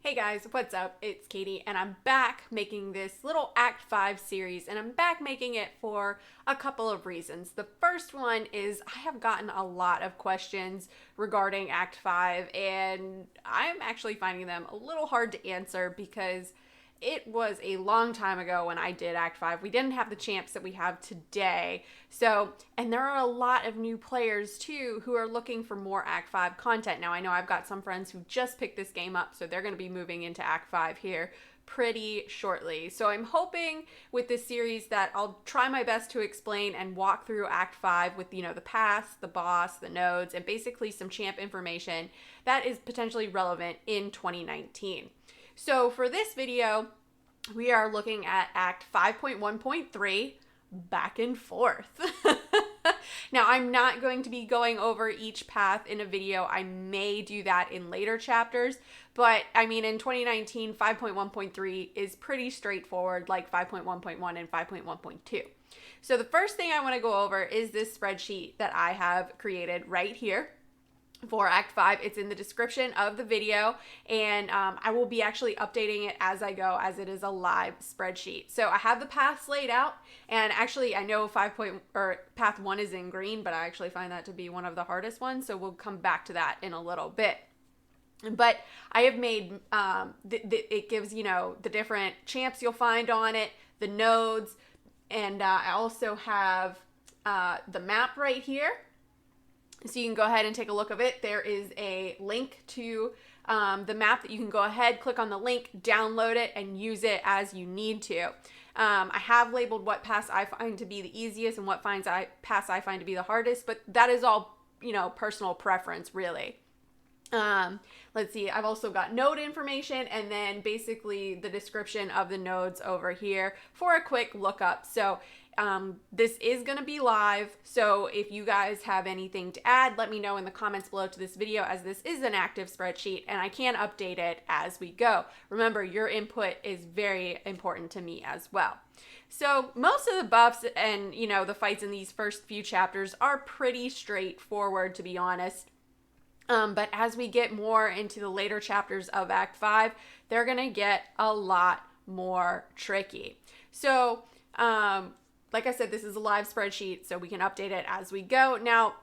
Hey guys, what's up? It's Katie, and I'm back making this little Act 5 series, and I'm back making it for a couple of reasons. The first one is I have gotten a lot of questions regarding Act 5, and I'm actually finding them a little hard to answer because it was a long time ago when I did Act 5. We didn't have the champs that we have today. So, and there are a lot of new players too who are looking for more Act 5 content. Now, I know I've got some friends who just picked this game up, so they're going to be moving into Act 5 here pretty shortly. So I'm hoping with this series that I'll try my best to explain and walk through Act 5 with, the pass, the boss, the nodes, and basically some champ information that is potentially relevant in 2019. So for this video, we are looking at Act 5.1.3, back and forth. Now, I'm not going to be going over each path in a video. I may do that in later chapters, but I mean, in 2019, 5.1.3 is pretty straightforward, like 5.1.1 and 5.1.2. So the first thing I want to go over is this spreadsheet that I have created right here for Act 5. It's in the description of the video, and I will be actually updating it as I go, as it is a live spreadsheet. So I have the paths laid out, and actually I know path 1 is in green, but I actually find that to be one of the hardest ones, so we'll come back to that in a little bit. But I have made, it gives, the different champs you'll find on it, the nodes, and I also have the map right here. So you can go ahead and take a look of it. There is a link to the map that you can go ahead, click on the link, download it, and use it as you need to. I have labeled what paths I find to be the easiest and what paths I find to be the hardest, but that is all, personal preference, really. Let's see, I've also got node information and then basically the description of the nodes over here for a quick lookup. So this is going to be live, so if you guys have anything to add, let me know in the comments below to this video, as this is an active spreadsheet and I can update it as we go. Remember, your input is very important to me as well. So most of the buffs and, the fights in these first few chapters are pretty straightforward, to be honest. But as we get more into the later chapters of Act 5, they're going to get a lot more tricky. So, like I said, this is a live spreadsheet, so we can update it as we go. Now,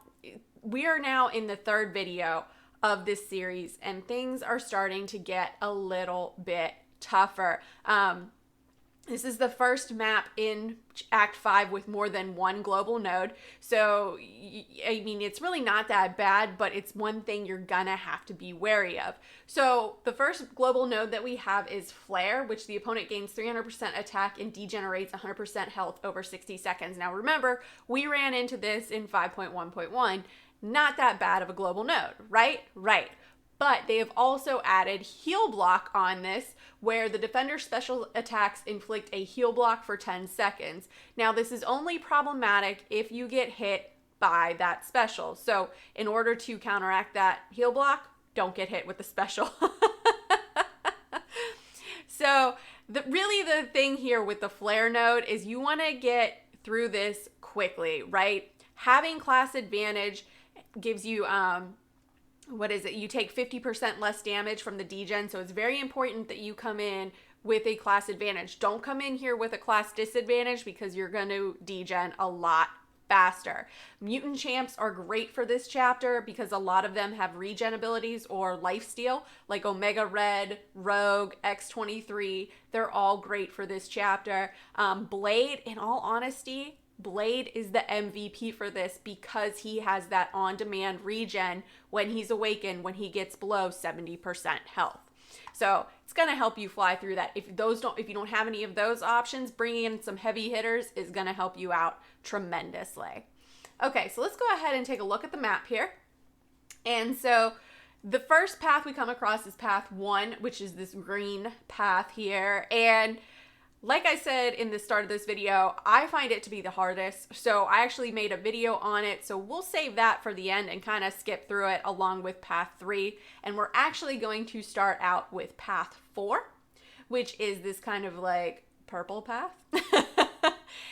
we are now in the third video of this series, and things are starting to get a little bit tougher. This is the first map in Act 5 with more than one global node. So, I mean, it's really not that bad, but it's one thing you're gonna have to be wary of. So, the first global node that we have is Flare, which the opponent gains 300% attack and degenerates 100% health over 60 seconds. Now, remember, we ran into this in 5.1.1. Not that bad of a global node, right? Right. But they have also added heal block on this, where the defender's special attacks inflict a heal block for 10 seconds. Now, this is only problematic if you get hit by that special. So in order to counteract that heal block, don't get hit with the special. So really the thing here with the Flare node is you want to get through this quickly, right? Having class advantage gives you you take 50% less damage from the degen, so it's very important that you come in with a class advantage. Don't come in here with a class disadvantage because you're going to degen a lot faster. Mutant champs are great for this chapter because a lot of them have regen abilities or lifesteal, like Omega Red, Rogue, X23. They're all great for this chapter. Blade, in all honesty, Blade is the MVP for this because he has that on-demand regen when he's awakened, when he gets below 70% health. So it's going to help you fly through that. If you don't have any of those options, bringing in some heavy hitters is going to help you out tremendously. Okay, so let's go ahead and take a look at the map here. And so the first path we come across is path 1, which is this green path here. And like I said in the start of this video, I find it to be the hardest, so I actually made a video on it, so we'll save that for the end and kind of skip through it along with path 3, and we're actually going to start out with path 4, which is this kind of like purple path.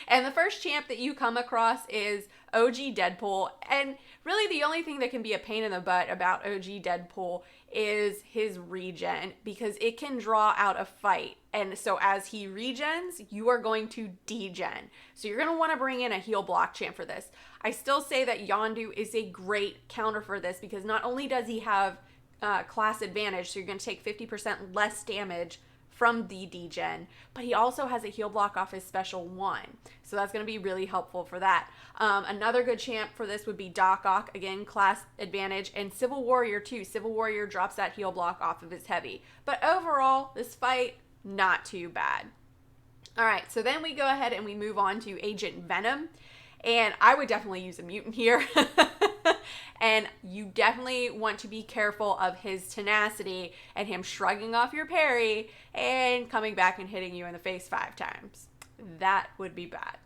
And the first champ that you come across is OG Deadpool. And really the only thing that can be a pain in the butt about OG Deadpool is his regen, because it can draw out a fight. And so as he regens, you are going to degen. So you're going to want to bring in a heal block champ for this. I still say that Yondu is a great counter for this, because not only does he have class advantage, so you're going to take 50% less damage from the degen, but he also has a heal block off his special 1. So that's going to be really helpful for that. Another good champ for this would be Mcoc, again, class advantage, and Civil Warrior too. Civil Warrior drops that heal block off of his heavy. But overall, this fight, not too bad. All right, so then we go ahead and we move on to Agent Venom. And I would definitely use a mutant here. And you definitely want to be careful of his tenacity and him shrugging off your parry and coming back and hitting you in the face 5 times. That would be bad.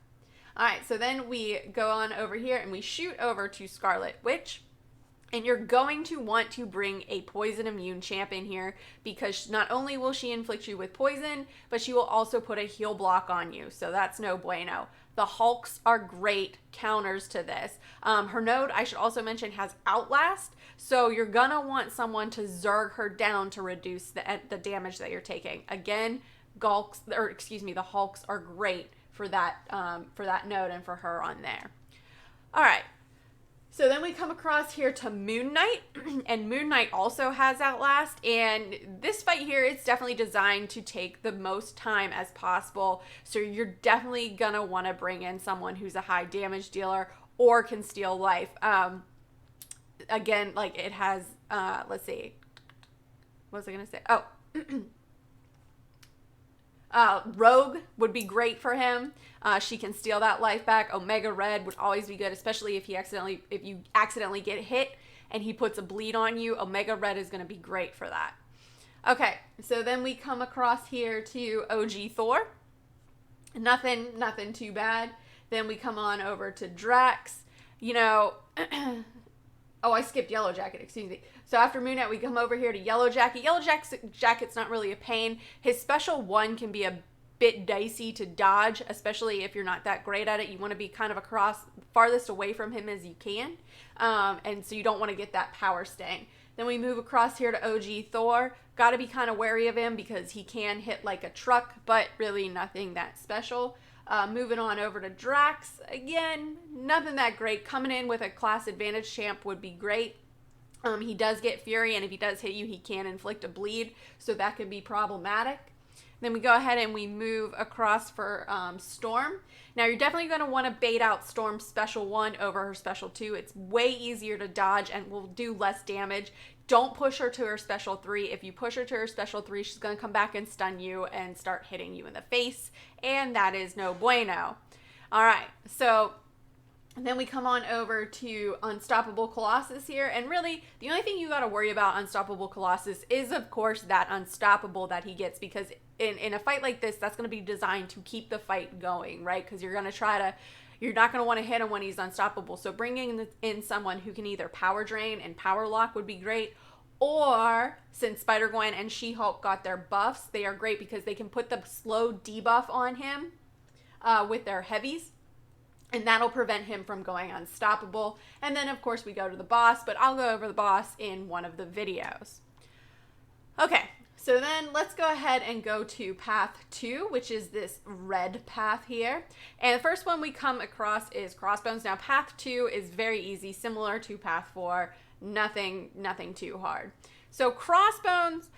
All right, so then we go on over here and we shoot over to Scarlet Witch. And you're going to want to bring a poison immune champ in here, because not only will she inflict you with poison, but she will also put a heal block on you. So that's no bueno. The Hulks are great counters to this. Her node, I should also mention, has Outlast. So you're going to want someone to zerg her down to reduce the damage that you're taking. Again, the Hulks are great for that node and for her on there. All right. So then we come across here to Moon Knight, and Moon Knight also has Outlast, and this fight here, it's definitely designed to take the most time as possible, so you're definitely gonna want to bring in someone who's a high damage dealer or can steal life. Again, like it has, let's see, what was I gonna say? Rogue would be great for him. She can steal that life back. Omega Red would always be good, especially if you accidentally get hit and he puts a bleed on you. Omega Red is going to be great for that. Okay, so then we come across here to OG Thor. Nothing too bad. Then we come on over to Drax. You know, oh, I skipped Yellow Jacket, excuse me. So after Moon Knight, we come over here to Yellow Jacket. Yellow Jacket's not really a pain. His special 1 can be a bit dicey to dodge, especially if you're not that great at it. You want to be kind of across, farthest away from him as you can. And so you don't want to get that power sting. Then we move across here to OG Thor. Got to be kind of wary of him because he can hit like a truck, but really nothing that special. Moving on over to Drax. Again, nothing that great. Coming in with a class advantage champ would be great. He does get Fury, and if he does hit you, he can inflict a bleed, so that could be problematic. Then we go ahead and we move across for Storm. Now, you're definitely going to want to bait out Storm's special 1 over her special 2. It's way easier to dodge and will do less damage. Don't push her to her special 3. If you push her to her special 3, she's going to come back and stun you and start hitting you in the face, and that is no bueno. All right, so then we come on over to Unstoppable Colossus here, and really, the only thing you got to worry about Unstoppable Colossus is, of course, that unstoppable that he gets, because in a fight like this, that's going to be designed to keep the fight going, right? Because you're not going to want to hit him when he's unstoppable. So bringing in someone who can either power drain and power lock would be great, or since Spider-Gwen and She-Hulk got their buffs, they are great because they can put the slow debuff on him with their heavies. And that'll prevent him from going unstoppable. And then, of course, we go to the boss, but I'll go over the boss in one of the videos. Okay, so then let's go ahead and go to Path 2, which is this red path here. And the first one we come across is Crossbones. Now, Path 2 is very easy, similar to Path 4. Nothing too hard. So Crossbones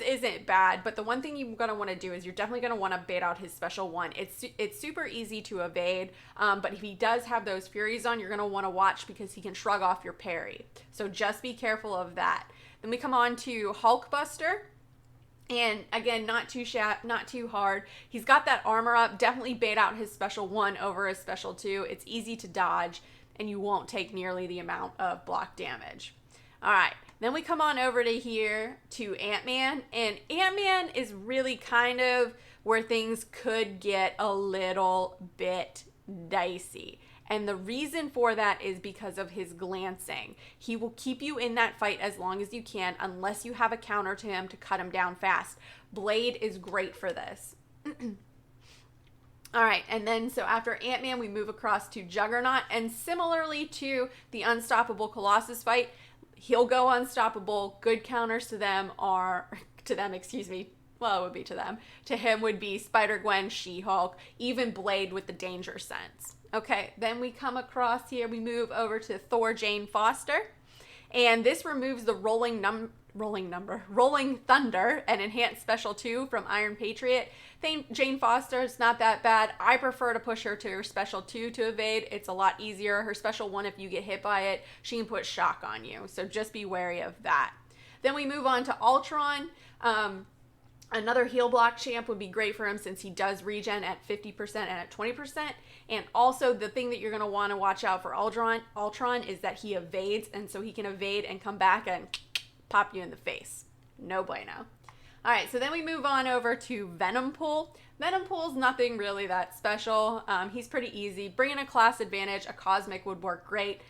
isn't bad, but the one thing you're going to want to do is you're definitely going to want to bait out his special 1. It's super easy to evade, but if he does have those Furies on, you're going to want to watch because he can shrug off your parry. So just be careful of that. Then we come on to Hulkbuster. And again, not too hard. He's got that armor up. Definitely bait out his special 1 over his special 2. It's easy to dodge, and you won't take nearly the amount of block damage. All right. Then we come on over to here to Ant-Man, and Ant-Man is really kind of where things could get a little bit dicey. And the reason for that is because of his glancing. He will keep you in that fight as long as you can unless you have a counter to him to cut him down fast. Blade is great for this. All right, and then so after Ant-Man, we move across to Juggernaut, and similarly to the Unstoppable Colossus fight, he'll go unstoppable. Good counters to them are, to them, excuse me, well, it would be to them. To him would be Spider-Gwen, She-Hulk, even Blade with the danger sense. Okay, then we come across here, we move over to Thor Jane Foster, and this removes the Rolling Thunder, and enhanced special 2 from Iron Patriot. Jane Foster is not that bad. I prefer to push her to her special 2 to evade. It's a lot easier. Her special 1, if you get hit by it, she can put shock on you. So just be wary of that. Then we move on to Ultron. Another heal block champ would be great for him since he does regen at 50% and at 20%. And also the thing that you're going to want to watch out for Ultron is that he evades, and so he can evade and come back and pop you in the face. No bueno. All right, so then we move on over to Venompool. Venompool's nothing really that special. He's pretty easy. Bringing a class advantage, a cosmic would work great.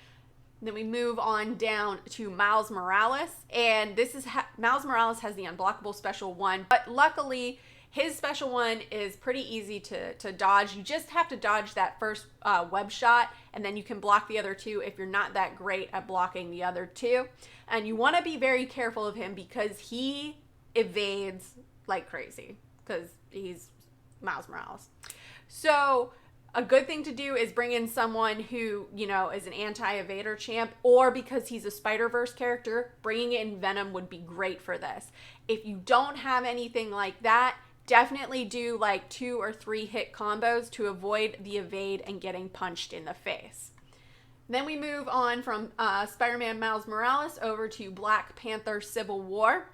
Then we move on down to Miles Morales, and this is Miles Morales has the unblockable special 1, but luckily his special 1 is pretty easy to dodge. You just have to dodge that first web shot, and then you can block the other 2 if you're not that great at blocking the other 2. And you want to be very careful of him because he evades like crazy because he's Miles Morales. So a good thing to do is bring in someone who, you know, is an anti-evader champ, or because he's a Spider-Verse character, bringing in Venom would be great for this. If you don't have anything like that, definitely do like 2 or 3 hit combos to avoid the evade and getting punched in the face. Then we move on from Spider-Man Miles Morales over to Black Panther Civil War.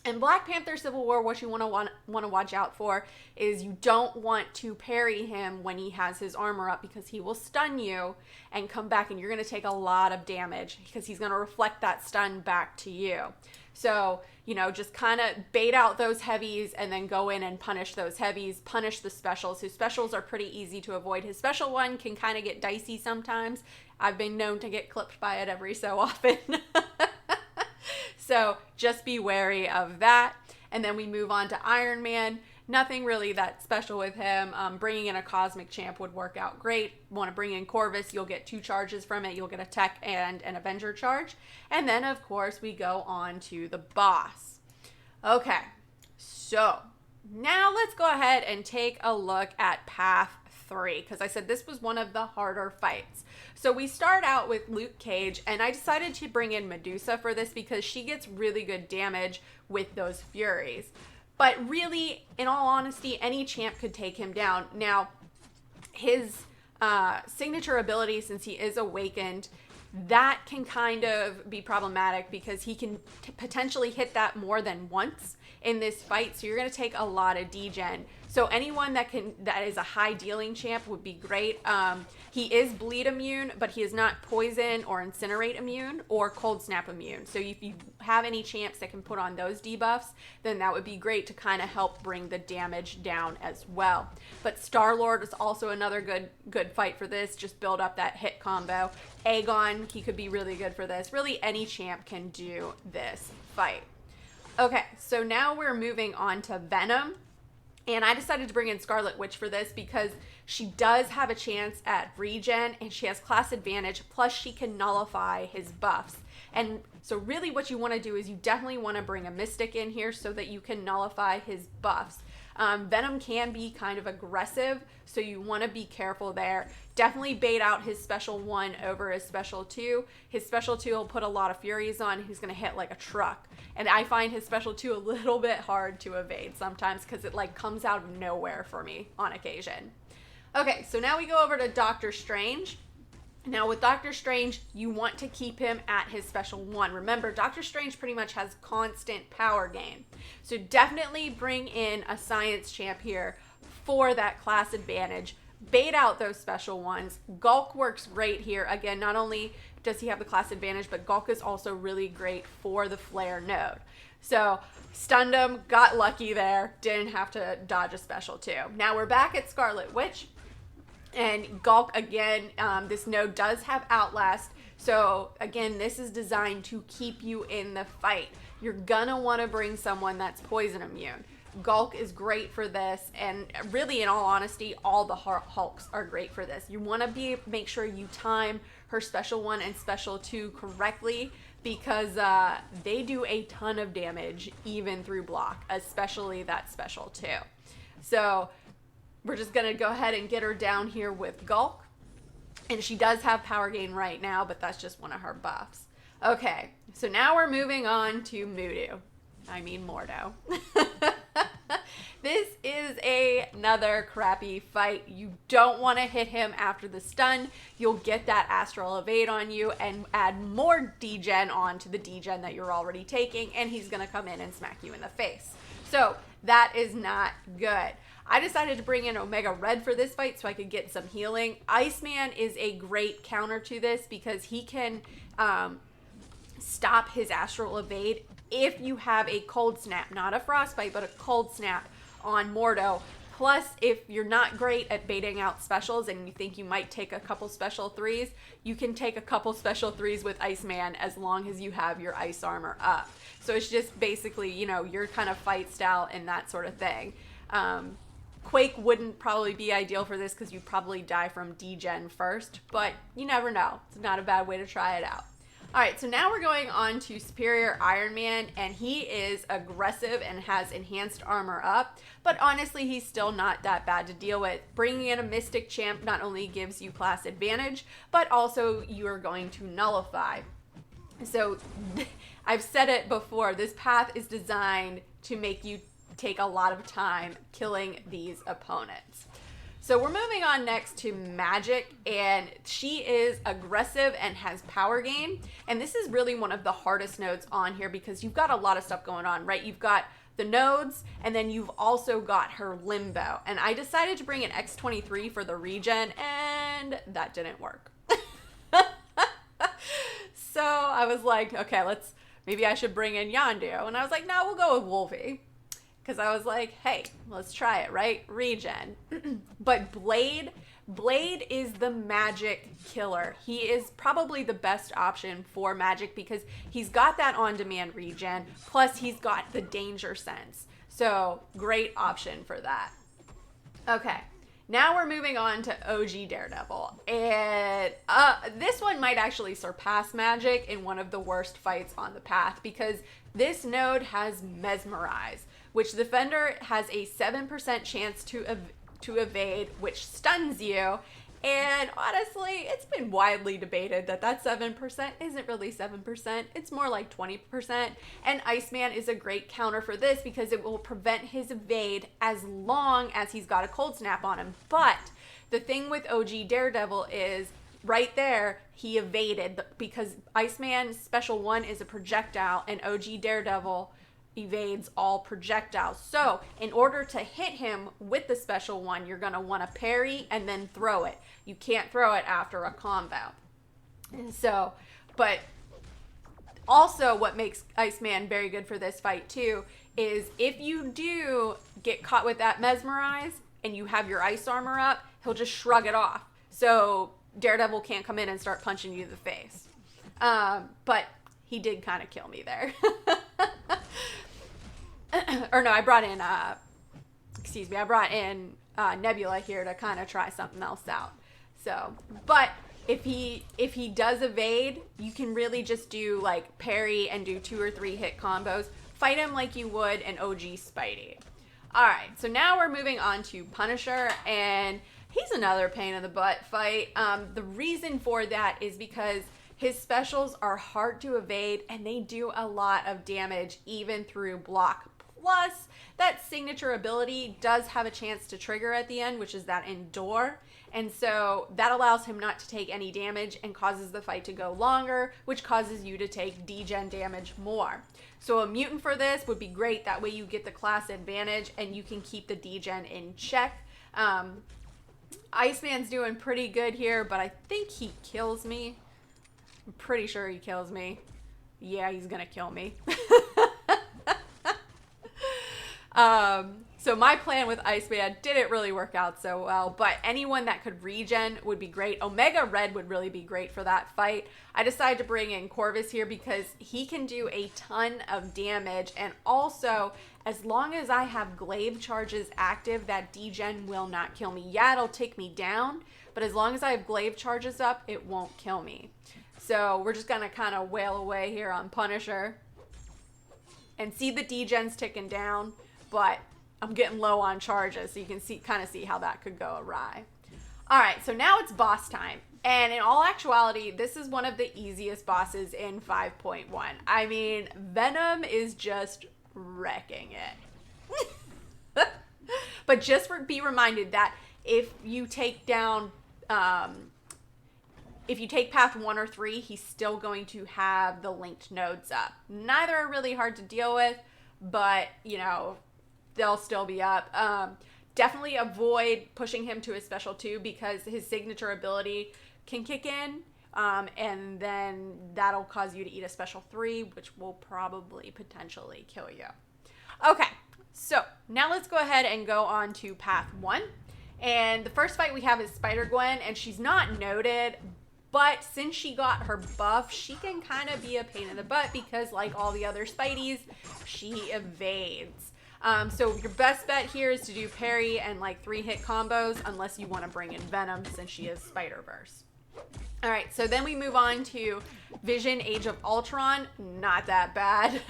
And Black Panther Civil War, what you want to watch out for is you don't want to parry him when he has his armor up, because he will stun you and come back, and you're going to take a lot of damage because he's going to reflect that stun back to you. So, you know, just kind of bait out those heavies and then go in and punish those heavies, punish the specials. His specials are pretty easy to avoid. His special 1 can kind of get dicey sometimes. I've been known to get clipped by it every so often. So just be wary of that. And then we move on to Iron Man. Nothing really that special with him. Bringing in a cosmic champ would work out great. Want to bring in Corvus, you'll get 2 charges from it. You'll get a tech and an Avenger charge. And then, of course, we go on to the boss. Okay, so now let's go ahead and take a look at Path 3, because I said this was one of the harder fights. So we start out with Luke Cage, and I decided to bring in Medusa for this because she gets really good damage with those Furies. But really, in all honesty, any champ could take him down. Now, his signature ability, since he is awakened, that can kind of be problematic because he can potentially hit that more than once in this fight. So you're going to take a lot of degen. So anyone that is a high dealing champ would be great. He is bleed immune, but he is not poison or incinerate immune or cold snap immune. So if you have any champs that can put on those debuffs, then that would be great to kind of help bring the damage down as well. But Star-Lord is also another good fight for this. Just build up that hit combo. Aegon, he could be really good for this. Really, any champ can do this fight. Okay, so now we're moving on to Venom. And I decided to bring in Scarlet Witch for this because she does have a chance at regen and she has class advantage, plus she can nullify his buffs. And so really what you want to do is you definitely want to bring a Mystic in here so that you can nullify his buffs. Venom can be kind of aggressive, so you want to be careful there. Definitely bait out his special 1 over his special 2. His special 2 will put a lot of Furies on. He's going to hit like a truck. And I find his special 2 a little bit hard to evade sometimes because it like comes out of nowhere for me on occasion. Okay, so now we go over to Doctor Strange. Now with Doctor Strange, you want to keep him at his special 1. Remember, Doctor Strange pretty much has constant power gain. So definitely bring in a science champ here for that class advantage. Bait out those special ones. Gulk works great here. Again, not only does he have the class advantage, but Gulk is also really great for the flare node. So stunned him, got lucky there, didn't have to dodge a special 2. Now we're back at Scarlet Witch. And Gulk, again, this node does have Outlast. So, again, this is designed to keep you in the fight. You're gonna want to bring someone that's poison immune. Gulk is great for this, and really, in all honesty, all the Hulks are great for this. You want to make sure you time her special 1 and special 2 correctly, because they do a ton of damage even through block, especially that special 2. So we're just gonna go ahead and get her down here with Gulk, and she does have power gain right now, but that's just one of her buffs. Okay, so now we're moving on to Mordo. This is another crappy fight. You don't want to hit him after the stun. You'll get that astral evade on you and add more degen onto the degen that you're already taking, and he's going to come in and smack you in the face. So that is not good. I decided to bring in Omega Red for this fight so I could get some healing. Iceman is a great counter to this because he can stop his astral evade if you have a cold snap, not a frostbite, but a cold snap on Mordo. Plus, if you're not great at baiting out specials and you think you might take a couple special 3s, you can take a couple special 3s with Iceman as long as you have your ice armor up. So it's just basically, you know, your kind of fight style and that sort of thing. Quake wouldn't probably be ideal for this because you'd probably die from degen first, but you never know. It's not a bad way to try it out. All right, so now we're going on to Superior Iron Man, and he is aggressive and has enhanced armor up, but honestly, he's still not that bad to deal with. Bringing in a Mystic Champ not only gives you class advantage, but also you are going to nullify. So I've said it before, this path is designed to make you take a lot of time killing these opponents. So we're moving on next to Magic, and she is aggressive and has power gain. And this is really one of the hardest nodes on here because you've got a lot of stuff going on, right? You've got the nodes, and then you've also got her Limbo. And I decided to bring in X23 for the regen, and that didn't work. So I was like, okay, maybe I should bring in Yondu. And I was like, no, we'll go with Wolfie. Because I was like, hey, let's try it, right? Regen. But Blade is the magic killer. He is probably the best option for magic because he's got that on-demand regen, plus he's got the danger sense. So great option for that. Okay, now we're moving on to OG Daredevil. And this one might actually surpass Magic in one of the worst fights on the path because this node has Mesmerize, which the defender has a 7% chance to evade, which stuns you. And honestly, it's been widely debated that 7% isn't really 7%. It's more like 20%. And Iceman is a great counter for this because it will prevent his evade as long as he's got a cold snap on him. But the thing with OG Daredevil is right there, he evaded because Iceman's special 1 is a projectile and OG Daredevil evades all projectiles. So in order to hit him with the special 1, you're going to want to parry and then throw it. You can't throw it after a combo. And so, but also what makes Iceman very good for this fight too is if you do get caught with that Mesmerize and you have your ice armor up, he'll just shrug it off. So Daredevil can't come in and start punching you in the face. But he did kind of kill me there. Or no, I brought in Nebula here to kind of try something else out. So, but if he does evade, you can really just do like parry and do 2 or 3 hit combos. Fight him like you would an OG Spidey. All right, so now we're moving on to Punisher, and he's another pain in the butt fight. The reason for that is because his specials are hard to evade, and they do a lot of damage even through block. Plus, that signature ability does have a chance to trigger at the end, which is that Endure. And so that allows him not to take any damage and causes the fight to go longer, which causes you to take degen damage more. So a mutant for this would be great. That way you get the class advantage and you can keep the degen in check. Iceman's doing pretty good here, but I think he kills me. I'm pretty sure he kills me. Yeah, he's gonna kill me. So my plan with Iceman didn't really work out so well, but anyone that could regen would be great. Omega Red would really be great for that fight. I decided to bring in Corvus here because he can do a ton of damage, and also, as long as I have glaive charges active, that degen will not kill me. Yeah, it'll take me down, but as long as I have glaive charges up, it won't kill me. So we're just gonna kind of wail away here on Punisher and see the degens ticking down, but I'm getting low on charges, so you can kind of see how that could go awry. All right, so now it's boss time. And in all actuality, this is one of the easiest bosses in 5.1. I mean, Venom is just wrecking it. But just be reminded that if you take down, if you take path 1 or 3, he's still going to have the linked nodes up. Neither are really hard to deal with, but, you know, they'll still be up. Definitely avoid pushing him to a special 2 because his signature ability can kick in, and then that'll cause you to eat a special 3, which will probably potentially kill you. Okay, so now let's go ahead and go on to path 1. And the first fight we have is Spider-Gwen, and she's not noted, but since she got her buff, she can kind of be a pain in the butt because, like all the other Spideys, she evades. So your best bet here is to do parry and like 3-hit combos, unless you want to bring in Venom since she is Spider-Verse. All right, so then we move on to Vision Age of Ultron. Not that bad.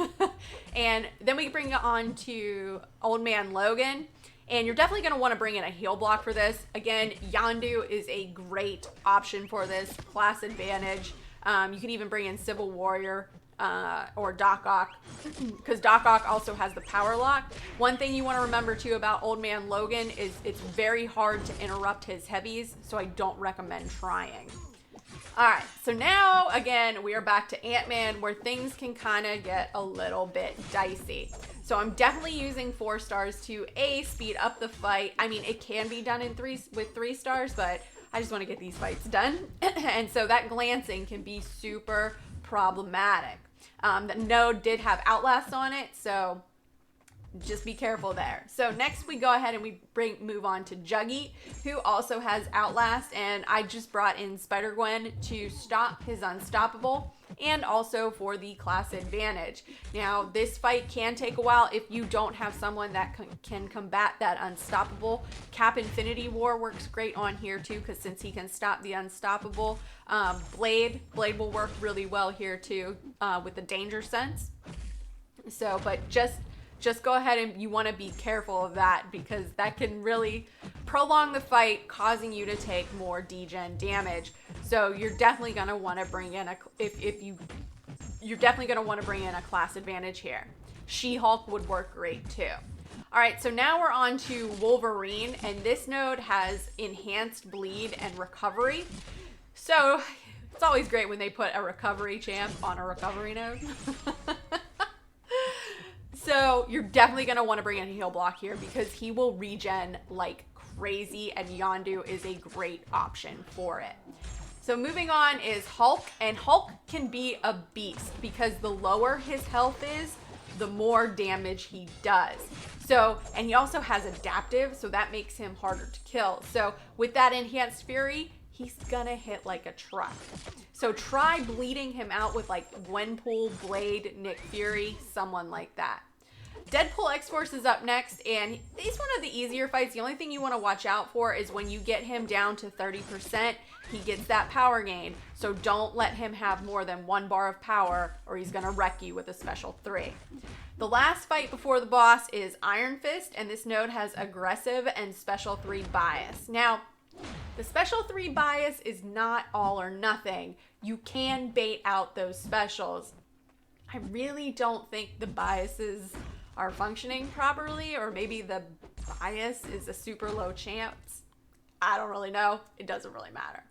And then we bring it on to Old Man Logan. And you're definitely going to want to bring in a heal block for this. Again, Yondu is a great option for this. Class advantage. You can even bring in Civil Warrior or Doc Ock, because Doc Ock also has the power lock. One thing you want to remember too about Old Man Logan is it's very hard to interrupt his heavies, so I don't recommend trying. Alright, so now again we are back to Ant-Man, where things can kind of get a little bit dicey. So I'm definitely using 4 stars to speed up the fight. I mean, it can be done with 3 stars, but I just want to get these fights done. And so that glancing can be super problematic. The node did have Outlast on it, so just be careful there. So next we go ahead and we move on to Juggy, who also has Outlast, and I just brought in Spider-Gwen to stop his Unstoppable and also for the class advantage. Now this fight can take a while if you don't have someone that can combat that Unstoppable. Cap Infinity War works great on here too, because since he can stop the Unstoppable. Blade will work really well here too, with the danger sense. So, but just go ahead and you want to be careful of that, because that can really prolong the fight, causing you to take more degen damage. So you're definitely going to want to bring in you're definitely going to want to bring in a class advantage here. She-Hulk would work great too. All right, so now we're on to Wolverine, and this node has enhanced bleed and recovery. So it's always great when they put a recovery champ on a recovery node. So you're definitely going to want to bring in a heal block here, because he will regen like crazy, and Yondu is a great option for it. So moving on is Hulk, and Hulk can be a beast because the lower his health is, the more damage he does. So, and he also has adaptive, so that makes him harder to kill. So with that enhanced fury, he's gonna hit like a truck. So try bleeding him out with like Gwenpool, Blade, Nick Fury, someone like that. Deadpool X-Force is up next, and he's one of the easier fights. The only thing you want to watch out for is when you get him down to 30%, he gets that power gain. So don't let him have more than 1 bar of power, or he's going to wreck you with a special 3. The last fight before the boss is Iron Fist, and this node has aggressive and special 3 bias. Now, the special 3 bias is not all or nothing. You can bait out those specials. I really don't think the biases are functioning properly, or maybe the bias is a super low chance. I don't really know. It doesn't really matter.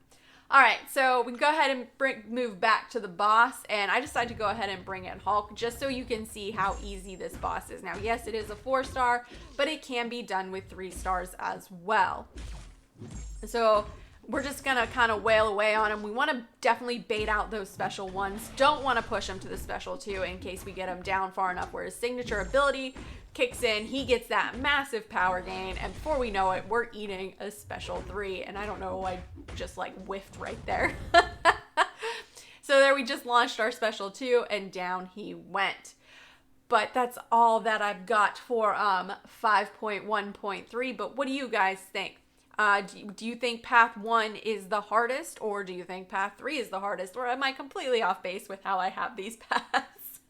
All right, so we can go ahead and move back to the boss, and I decided to go ahead and bring in Hulk just so you can see how easy this boss is. Now, yes, it is a 4-star, but it can be done with 3 stars as well. So we're just gonna kind of wail away on him. We want to definitely bait out those special ones. Don't want to push him to the special 2 in case we get him down far enough where his signature ability kicks in. He gets that massive power gain, and before we know it, we're eating a special 3. And I don't know, I just like whiffed right there. So there we just launched our special 2, and down he went. But that's all that I've got for 5.1.3. But what do you guys think? Do you think path 1 is the hardest, or do you think path 3 is the hardest? Or am I completely off base with how I have these paths?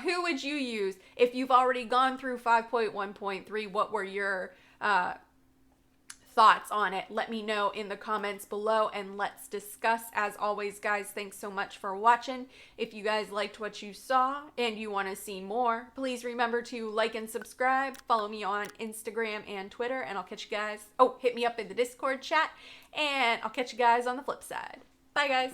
Who would you use? If you've already gone through 5.1.3, what were your thoughts on it? Let me know in the comments below, and let's discuss. As always, guys, thanks so much for watching. If you guys liked what you saw and you want to see more, please remember to like and subscribe. Follow me on Instagram and Twitter, and I'll catch you guys. Oh, hit me up in the Discord chat, and I'll catch you guys on the flip side. Bye, guys.